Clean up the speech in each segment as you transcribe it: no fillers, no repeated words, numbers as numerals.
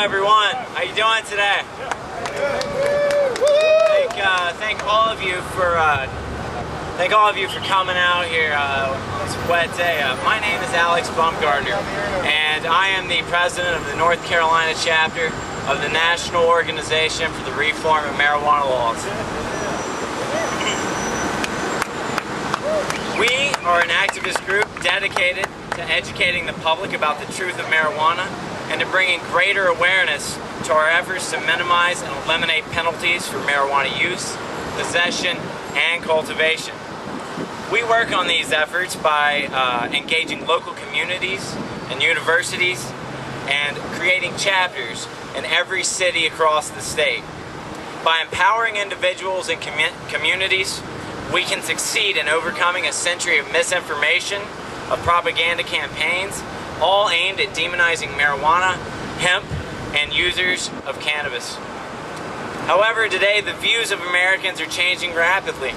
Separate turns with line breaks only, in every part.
everyone. How you doing today? Thank all of you for coming out here. It's a wet day. My name is Alex Baumgartner, and I am the president of the North Carolina chapter of the National Organization for the Reform of Marijuana Laws. We are an activist group dedicated to educating the public about the truth of marijuana and to bringing greater awareness to our efforts to minimize and eliminate penalties for marijuana use, possession, and cultivation. We work on these efforts by engaging local communities and universities and creating chapters in every city across the state. By empowering individuals and communities, we can succeed in overcoming a century of misinformation, of propaganda campaigns, all aimed at demonizing marijuana, hemp, and users of cannabis. However, today the views of Americans are changing rapidly.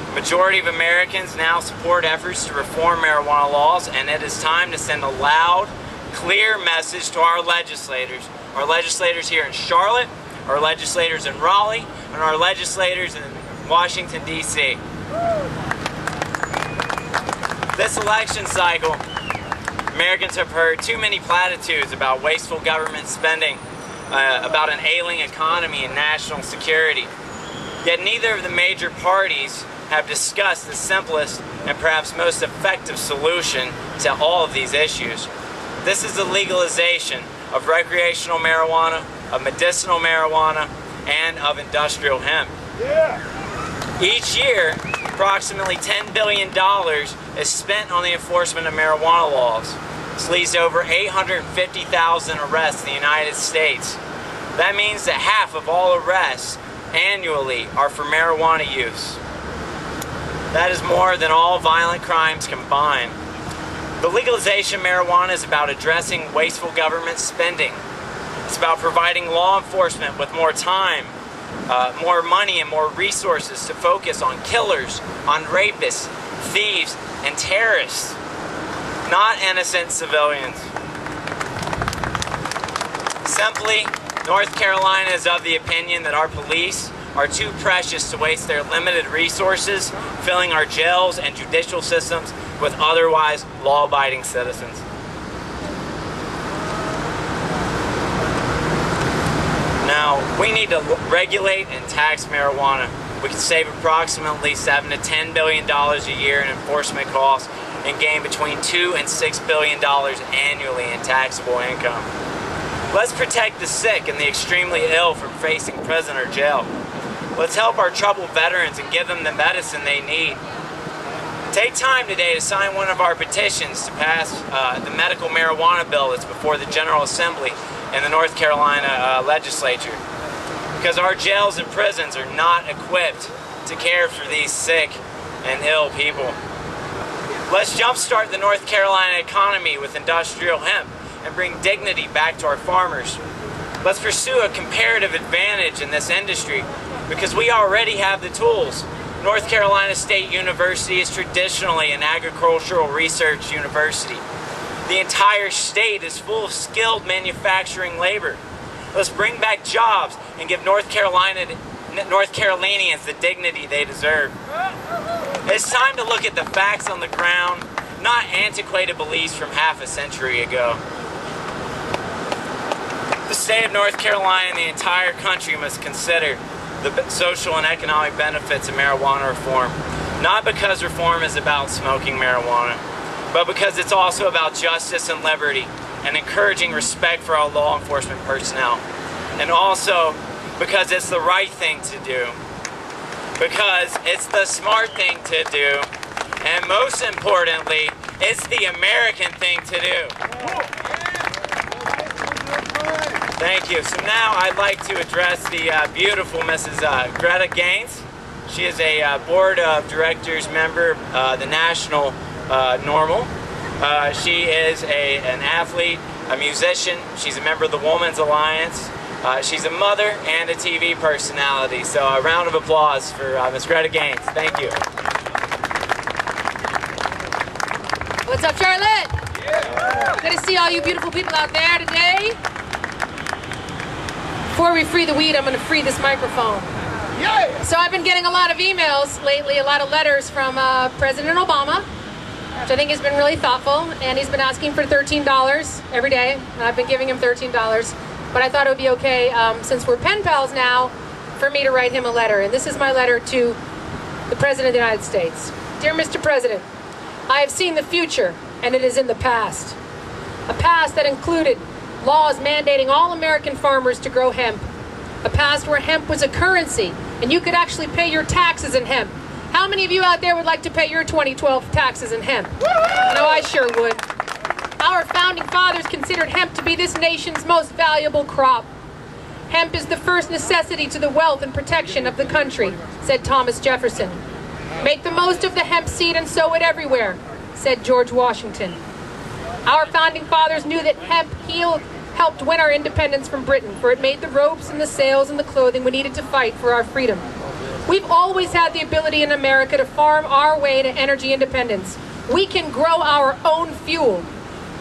The majority of Americans now support efforts to reform marijuana laws, and it is time to send a loud, clear message to our legislators here in Charlotte, our legislators in Raleigh, and our legislators in Washington, D.C. This election cycle, Americans have heard too many platitudes about wasteful government spending, about an ailing economy and national security. Yet neither of the major parties have discussed the simplest and perhaps most effective solution to all of these issues. This is the legalization of recreational marijuana, of medicinal marijuana, and of industrial hemp. Each year, approximately $10 billion is spent on the enforcement of marijuana laws. This leads to over 850,000 arrests in the United States. That means that half of all arrests annually are for marijuana use. That is more than all violent crimes combined. The legalization of marijuana is about addressing wasteful government spending. It's about providing law enforcement with more time, more money, and more resources to focus on killers, on rapists, thieves, and terrorists, not innocent civilians. Simply, North Carolina is of the opinion that our police are too precious to waste their limited resources filling our jails and judicial systems with otherwise law-abiding citizens. Now, we need to regulate and tax marijuana. We can save approximately $7 to $10 billion a year in enforcement costs and gain between $2 and $6 billion annually in taxable income. Let's protect the sick and the extremely ill from facing prison or jail. Let's help our troubled veterans and give them the medicine they need. Take time today to sign one of our petitions to pass the medical marijuana bill that's before the General Assembly in the North Carolina legislature. Because our jails and prisons are not equipped to care for these sick and ill people. Let's jumpstart the North Carolina economy with industrial hemp and bring dignity back to our farmers. Let's pursue a comparative advantage in this industry because we already have the tools. North Carolina State University is traditionally an agricultural research university. The entire state is full of skilled manufacturing labor. Let's bring back jobs and give North Carolinians the dignity they deserve. It's time to look at the facts on the ground, not antiquated beliefs from half a century ago. The state of North Carolina and the entire country must consider the social and economic benefits of marijuana reform, not because reform is about smoking marijuana, but because it's also about justice and liberty and encouraging respect for our law enforcement personnel, and also because it's the right thing to do, because it's the smart thing to do, and most importantly, it's the American thing to do. Thank you. So now I'd like to address the beautiful Mrs. Greta Gains. She is a board of directors member of the National Norml. She is an athlete, a musician. She's a member of the Women's Alliance. She's a mother and a TV personality. So a round of applause for Ms. Greta Gains. Thank you.
What's up, Charlotte? Yeah. Good to see all you beautiful people out there today. Before we free the weed, I'm going to free this microphone.
Yeah.
So I've been getting a lot of emails lately, a lot of letters from President Obama, which I think has been really thoughtful, and he's been asking for $13 every day, and I've been giving him $13. But I thought it would be okay, since we're pen pals now, for me to write him a letter. And this is my letter to the President of the United States. Dear Mr. President, I have seen the future, and it is in the past. A past that included laws mandating all American farmers to grow hemp. A past where hemp was a currency, and you could actually pay your taxes in hemp. How many of you out there would like to pay your 2012 taxes in hemp? No, I sure would. Our founding fathers considered hemp to be this nation's most valuable crop. Hemp is the first necessity to the wealth and protection of the country, said Thomas Jefferson. Make the most of the hemp seed and sow it everywhere, said George Washington. Our founding fathers knew that hemp helped win our independence from Britain, for it made the ropes and the sails and the clothing we needed to fight for our freedom. We've always had the ability in America to farm our way to energy independence. We can grow our own fuel.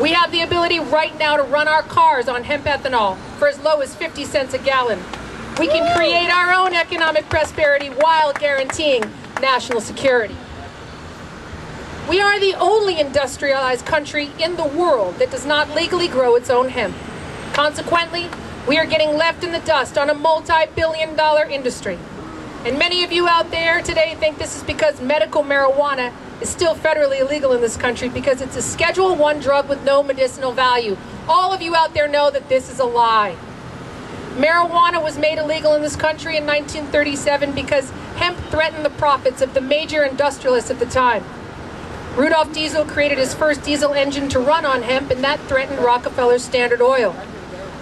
We have the ability right now to run our cars on hemp ethanol for as low as 50 cents a gallon. We can create our own economic prosperity while guaranteeing national security. We are the only industrialized country in the world that does not legally grow its own hemp. Consequently, we are getting left in the dust on a multi-billion-dollar industry. And many of you out there today think this is because medical marijuana is still federally illegal in this country because it's a Schedule I drug with no medicinal value. All of you out there know that this is a lie. Marijuana was made illegal in this country in 1937 because hemp threatened the profits of the major industrialists at the time. Rudolph Diesel created his first diesel engine to run on hemp, and that threatened Rockefeller's Standard Oil.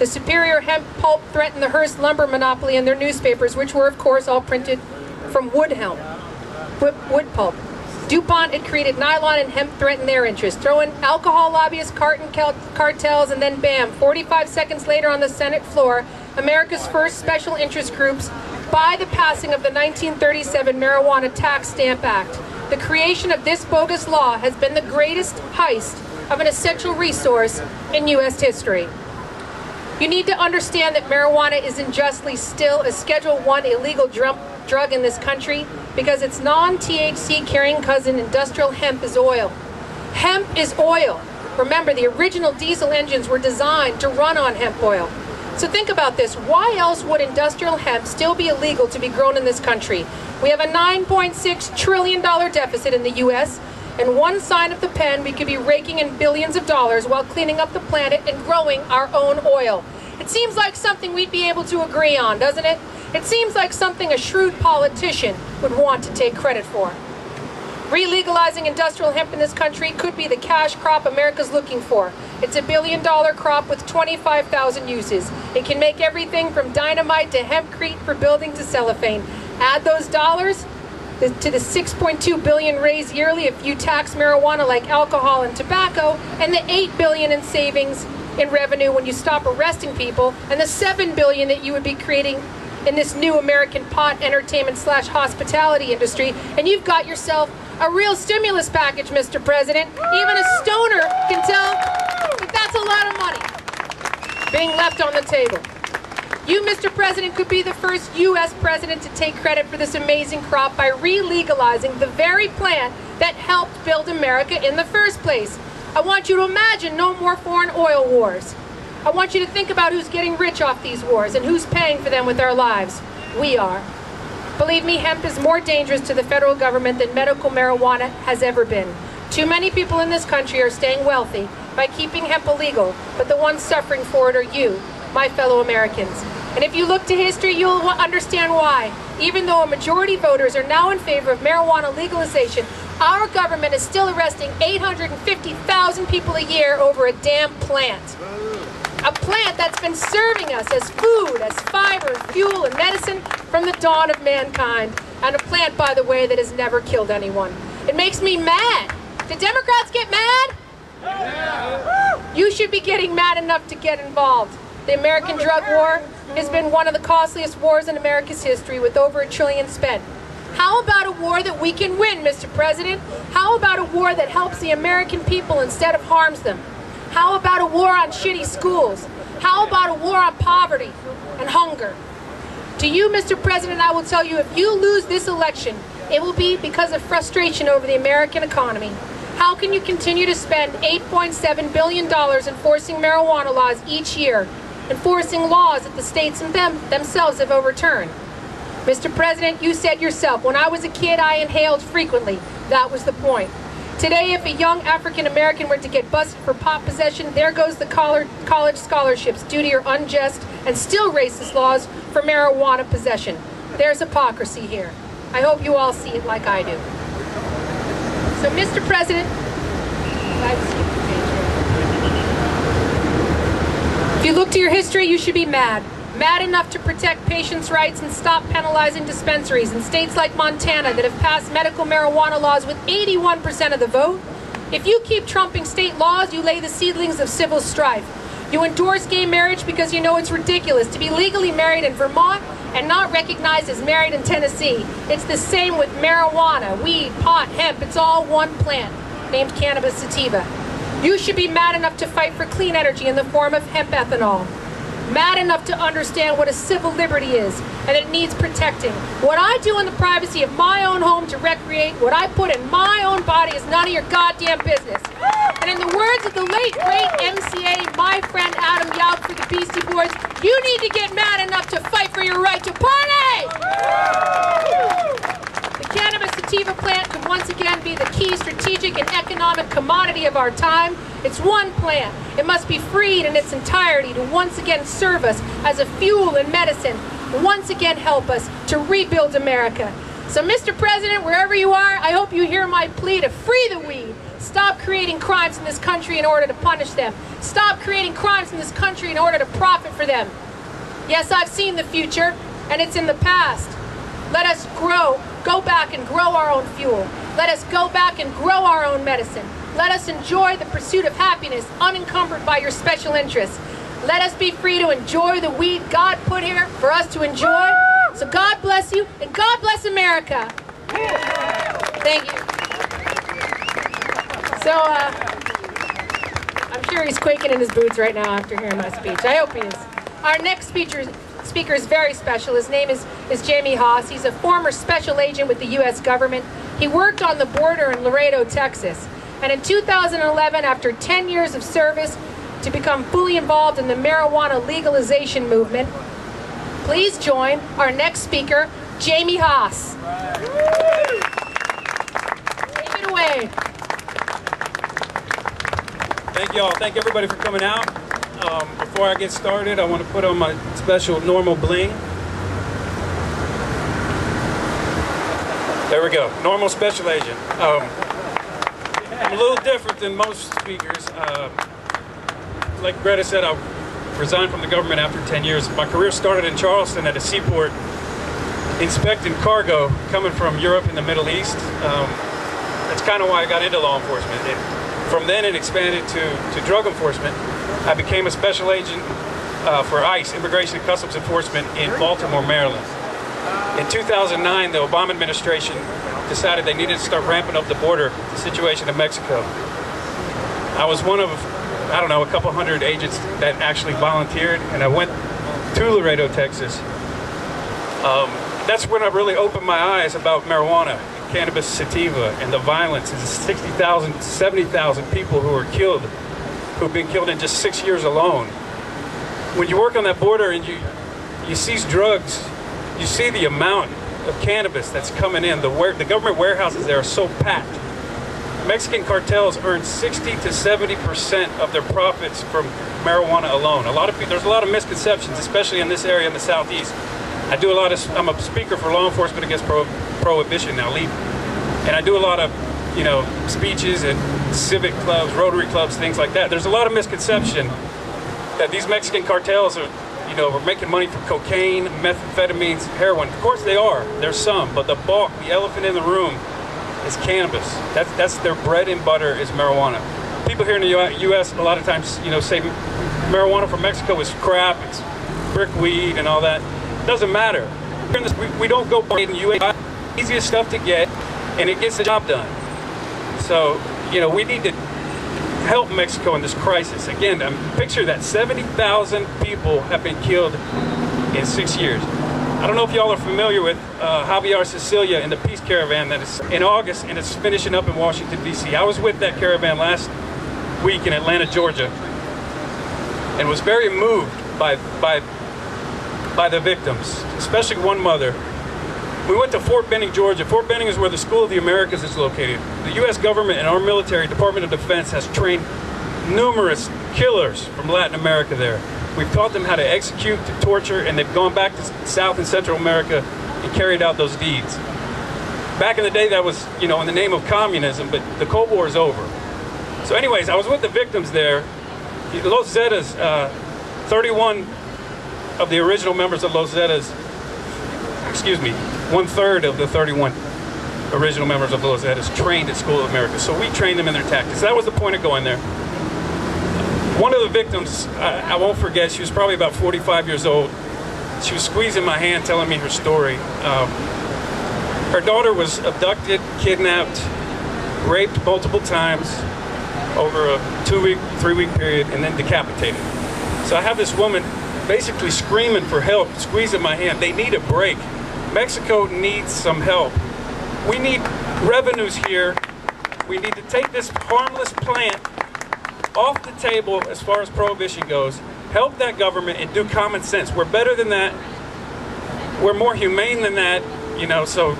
The superior hemp pulp threatened the Hearst lumber monopoly in their newspapers, which were, of course, all printed from wood pulp. DuPont had created nylon, and hemp threatened their interests. Throw in alcohol lobbyists, cartels, and then bam, 45 seconds later on the Senate floor, America's first special interest groups by the passing of the 1937 Marijuana Tax Stamp Act. The creation of this bogus law has been the greatest heist of an essential resource in U.S. history. You need to understand that marijuana is unjustly still a Schedule I illegal drug in this country because its non-THC carrying cousin, industrial hemp, is oil. Hemp is oil. Remember, the original diesel engines were designed to run on hemp oil. So think about this. Why else would industrial hemp still be illegal to be grown in this country? We have a $9.6 trillion deficit in the U.S., and one sign of the pen, we could be raking in billions of dollars while cleaning up the planet and growing our own oil. It seems like something we'd be able to agree on, doesn't it? It seems like something a shrewd politician would want to take credit for. Re-legalizing industrial hemp in this country could be the cash crop America's looking for. It's a $billion crop with 25,000 uses. It can make everything from dynamite to hempcrete for building to cellophane. Add those dollars to the $6.2 billion raised yearly if you tax marijuana like alcohol and tobacco, and the $8 billion in savings in revenue when you stop arresting people, and the $7 billion that you would be creating in this new American pot entertainment / hospitality industry, and you've got yourself a real stimulus package, Mr. President. Even a stoner can tell that that's a lot of money being left on the table. You, Mr. President, could be the first U.S. president to take credit for this amazing crop by re-legalizing the very plant that helped build America in the first place. I want you to imagine no more foreign oil wars. I want you to think about who's getting rich off these wars and who's paying for them with their lives. We are. Believe me, hemp is more dangerous to the federal government than medical marijuana has ever been. Too many people in this country are staying wealthy by keeping hemp illegal, but the ones suffering for it are you, my fellow Americans. And if you look to history, you'll understand why. Even though a majority voters are now in favor of marijuana legalization, our government is still arresting 850,000 people a year over a damn plant. A plant that's been serving us as food, as fiber, fuel, and medicine from the dawn of mankind. And a plant, by the way, that has never killed anyone. It makes me mad. Do Democrats get mad? Yeah. You should be getting mad enough to get involved. The American drug war has been one of the costliest wars in America's history, with over $1 trillion spent. How about a war that we can win, Mr. President? How about a war that helps the American people instead of harms them? How about a war on shitty schools? How about a war on poverty and hunger? To you, Mr. President, I will tell you, if you lose this election, it will be because of frustration over the American economy. How can you continue to spend $8.7 billion enforcing marijuana laws each year, enforcing laws that the states themselves have overturned? Mr. President, you said yourself, when I was a kid, I inhaled frequently. That was the point. Today, if a young African American were to get busted for pot possession, there goes the college scholarships due to your unjust and still racist laws for marijuana possession. There's hypocrisy here. I hope you all see it like I do. So, Mr. President, if you look to your history, you should be mad. Mad enough to protect patients' rights and stop penalizing dispensaries in states like Montana that have passed medical marijuana laws with 81% of the vote. If you keep trumping state laws, you lay the seedlings of civil strife. You endorse gay marriage because you know it's ridiculous to be legally married in Vermont and not recognized as married in Tennessee. It's the same with marijuana, weed, pot, hemp. It's all one plant named cannabis sativa. You should be mad enough to fight for clean energy in the form of hemp ethanol. Mad enough to understand what a civil liberty is and that it needs protecting. What I do in the privacy of my own home to recreate, what I put in my own body is none of your goddamn business. And in the words of the late, great MCA, my friend Adam Yauch for the Beastie Boys, you need to get mad enough to fight for your right to party! The cannabis sativa plant could once again be the key strategic and economic commodity of our time. It's one plant. It must be freed in its entirety to once again serve us as a fuel and medicine, once again help us to rebuild America. So, Mr. President, wherever you are, I hope you hear my plea to free the weed. Stop creating crimes in this country in order to punish them. Stop creating crimes in this country in order to profit for them. Yes, I've seen the future, and it's in the past. Let us go back and grow our own fuel. Let us go back and grow our own medicine. Let us enjoy the pursuit of happiness unencumbered by your special interests. Let us be free to enjoy the weed God put here for us to enjoy. So God bless you, and God bless America. Thank you. So, I'm sure he's quaking in his boots right now after hearing my speech. I hope he is. Our next speaker is very special. His name is Jamie Haas. He's a former special agent with the U.S. government. He worked on the border in Laredo, Texas. And in 2011, after 10 years of service, to become fully involved in the marijuana legalization movement, please join our next speaker, Jamie Haas. Take it away.
Thank y'all. Thank everybody for coming out. Before I get started, I want to put on my special Norml bling. There we go. Norml special agent. I'm a little different than most speakers. Like Greta said, I resigned from the government after 10 years. My career started in Charleston at a seaport, inspecting cargo coming from Europe and the Middle East. That's kind of why I got into law enforcement. From then it expanded to drug enforcement. I became a special agent for ICE, Immigration and Customs Enforcement, in Baltimore, Maryland. In 2009, the Obama administration decided they needed to start ramping up the border, the situation in Mexico. I was one of, I don't know, a couple hundred agents that actually volunteered, and I went to Laredo, Texas. That's when I really opened my eyes about marijuana, cannabis sativa, and the violence. It's 60,000, 70,000 people who were killed, who've been killed in just 6 years alone. When you work on that border and you seize drugs, you see the amount of cannabis that's coming in. The government warehouses there are so packed. Mexican cartels earn 60 to 70% of their profits from marijuana alone. There's a lot of misconceptions, especially in this area in the southeast. I'm a speaker for law enforcement against prohibition now, legal. And I do a lot of, speeches at civic clubs, Rotary clubs, things like that. There's a lot of misconception that these Mexican cartels are, we're making money from cocaine, methamphetamines, heroin. Of course they are. There's some, but the bulk, the elephant in the room, is cannabis. That's their bread and butter is marijuana. People here in the U.S. a lot of times, say marijuana from Mexico is crap, it's brick weed and all that. It doesn't matter. We don't go in the U.S. Easiest stuff to get, and it gets the job done. So, we need to help Mexico in this crisis. Again, picture that 70,000 people have been killed in 6 years. I don't know if y'all are familiar with Javier Cecilia and the Peace Caravan that is in August and it's finishing up in Washington, D.C. I was with that caravan last week in Atlanta, Georgia, and was very moved by the victims, especially one mother. We went to Fort Benning, Georgia. Fort Benning is where the School of the Americas is located. The U.S. government and our military, Department of Defense, has trained numerous killers from Latin America there. We've taught them how to execute, to torture, and they've gone back to South and Central America and carried out those deeds. Back in the day, that was, in the name of communism, but the Cold War is over. So anyways, I was with the victims there. Los Zetas, 31 of the original members of Los Zetas, 1/3 of the 31 original members of Los Zetas trained at School of America. So we trained them in their tactics. That was the point of going there. One of the victims, I won't forget, she was probably about 45 years old. She was squeezing my hand, telling me her story. Her daughter was abducted, kidnapped, raped multiple times over a 2-week, 3-week period, and then decapitated. So I have this woman basically screaming for help, squeezing my hand. They need a break. Mexico needs some help. We need revenues here. We need to take this harmless plant off the table as far as prohibition goes. Help that government and do common sense. We're better than that. We're more humane than that, so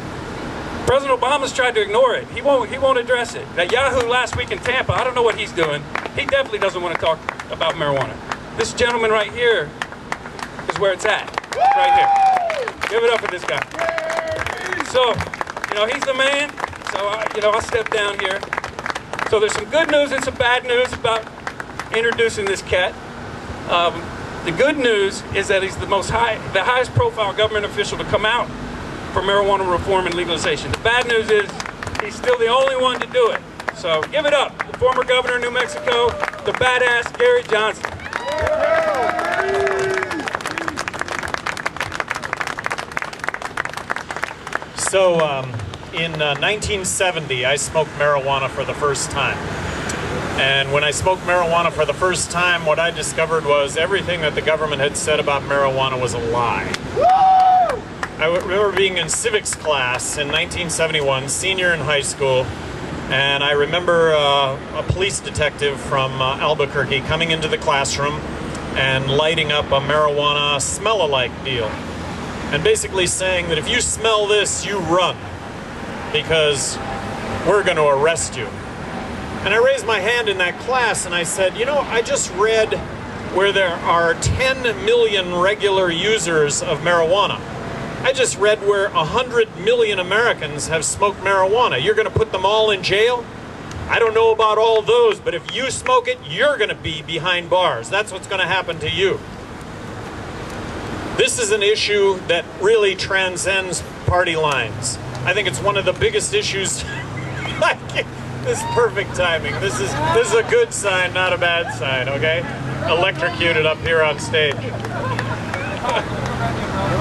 President Obama's tried to ignore it. He won't address it. That Yahoo last week in Tampa, I don't know what he's doing. He definitely doesn't want to talk about marijuana. This gentleman right here is where it's at, right here. Give it up for this guy. So, he's the man. So, I'll step down here. So there's some good news and some bad news about introducing this cat. The good news is that he's the highest profile government official to come out for marijuana reform and legalization. The bad news is he's still the only one to do it. So give it up. The former governor of New Mexico, the badass Gary Johnson.
So in 1970, I smoked marijuana for the first time. And when I smoked marijuana for the first time, what I discovered was everything that the government had said about marijuana was a lie. I remember being in civics class in 1971, senior in high school, and I remember a police detective from Albuquerque coming into the classroom and lighting up a marijuana smell-alike deal. And basically saying that if you smell this, you run, because we're going to arrest you. And I raised my hand in that class and I said, I just read where there are 10 million regular users of marijuana. I just read where 100 million Americans have smoked marijuana. You're going to put them all in jail? I don't know about all those, but if you smoke it, you're going to be behind bars. That's what's going to happen to you. This is an issue that really transcends party lines. I think it's one of the biggest issues. This is perfect timing. This is a good sign, not a bad sign, okay? Electrocuted up here on stage.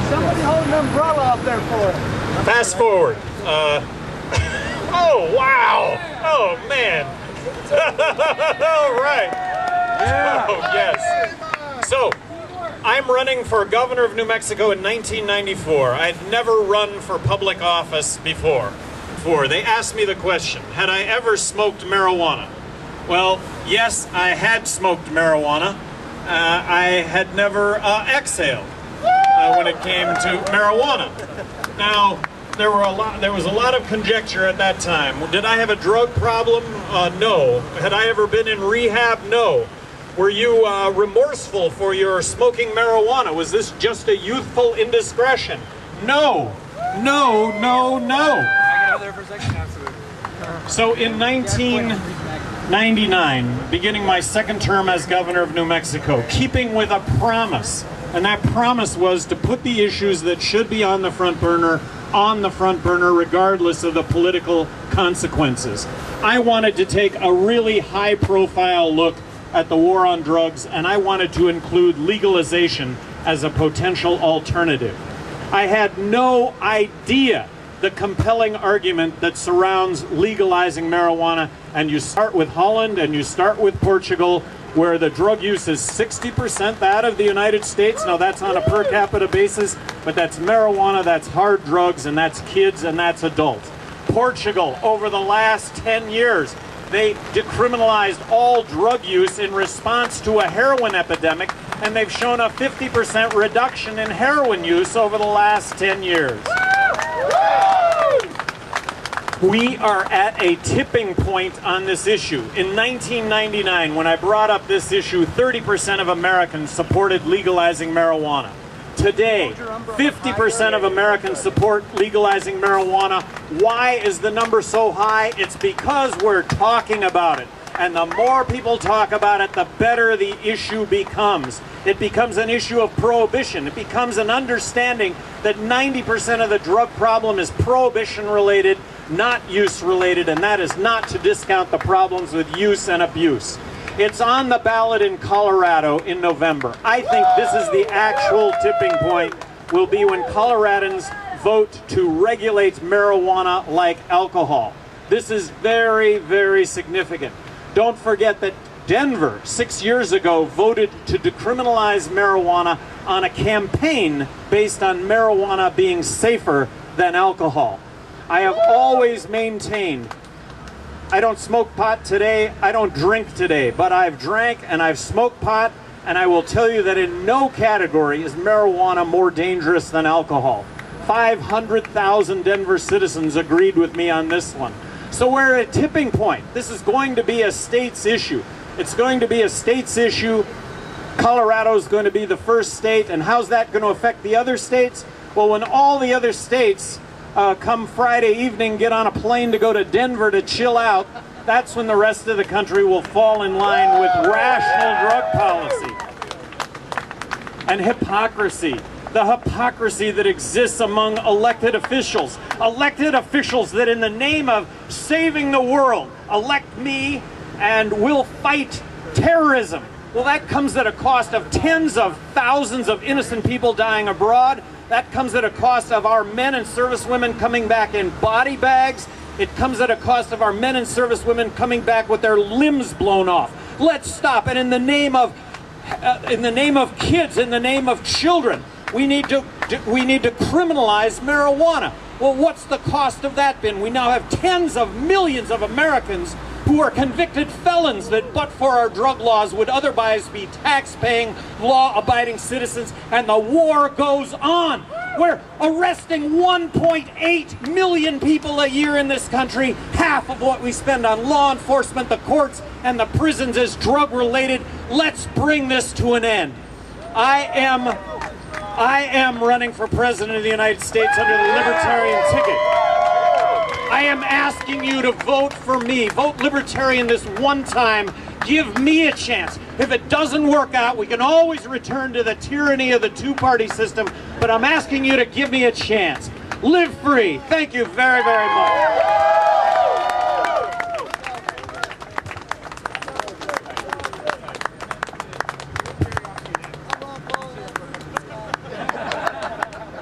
Somebody hold an umbrella out there for us.
Fast forward. Oh, wow. Oh, man. All right.
Yeah.
Oh, yes. So, I'm running for governor of New Mexico in 1994. I'd never run for public office before. They asked me the question, had I ever smoked marijuana? Well, yes, I had smoked marijuana. I had never exhaled when it came to marijuana. Now, there was a lot of conjecture at that time. Did I have a drug problem? No. Had I ever been in rehab? No. Were you remorseful for your smoking marijuana? Was this just a youthful indiscretion? No. No, no, no. So in 1999, beginning my second term as governor of New Mexico, keeping with a promise, and that promise was to put the issues that should be on the front burner regardless of the political consequences. I wanted to take a really high-profile look at the war on drugs, and I wanted to include legalization as a potential alternative. I had no idea the compelling argument that surrounds legalizing marijuana, and you start with Holland and you start with Portugal, where the drug use is 60% that of the United States. Now that's on a per capita basis, but that's marijuana, that's hard drugs, and that's kids, and that's adults. Portugal, over the last 10 years, they decriminalized all drug use in response to a heroin epidemic, and they've shown a 50% reduction in heroin use over the last 10 years. We are at a tipping point on this issue. In 1999, when I brought up this issue, 30% of Americans supported legalizing marijuana. Today, 50% of Americans support legalizing marijuana. Why is the number so high? It's because we're talking about it. And the more people talk about it, the better the issue becomes. It becomes an issue of prohibition. It becomes an understanding that 90% of the drug problem is prohibition related, not use related, and that is not to discount the problems with use and abuse. It's on the ballot in Colorado in November. I think this is the actual tipping point, will be when Coloradans vote to regulate marijuana like alcohol. This is very, very significant. Don't forget that Denver, 6 years ago, voted to decriminalize marijuana on a campaign based on marijuana being safer than alcohol. I have always maintained, I don't smoke pot today, I don't drink today, but I've drank and I've smoked pot, and I will tell you that in no category is marijuana more dangerous than alcohol. 500,000 Denver citizens agreed with me on this one. So we're at a tipping point. This is going to be a state's issue. It's going to be a state's issue. Colorado is going to be the first state, and how's that going to affect the other states? Well, when all the other states come Friday evening, get on a plane to go to Denver to chill out, that's when the rest of the country will fall in line with rational drug policy. And hypocrisy. The hypocrisy that exists among elected officials that in the name of saving the world elect me and will fight terrorism. Well, that comes at a cost of tens of thousands of innocent people dying abroad. That comes at a cost of our men and servicewomen coming back in body bags. It comes at a cost of our men and servicewomen coming back with their limbs blown off. Let's stop. And in the name of kids, in the name of children, we need to criminalize marijuana. Well, what's the cost of that been? We now have tens of millions of Americans who are convicted felons that, but for our drug laws, would otherwise be tax-paying, law-abiding citizens, and the war goes on. We're arresting 1.8 million people a year in this country. Half of what we spend on law enforcement, the courts, and the prisons is drug-related. Let's bring this to an end. I am running for President of the United States under the Libertarian ticket. I am asking you to vote for me. Vote Libertarian this one time. Give me a chance. If it doesn't work out, we can always return to the tyranny of the two-party system, but I'm asking you to give me a chance. Live free. Thank you very, very much.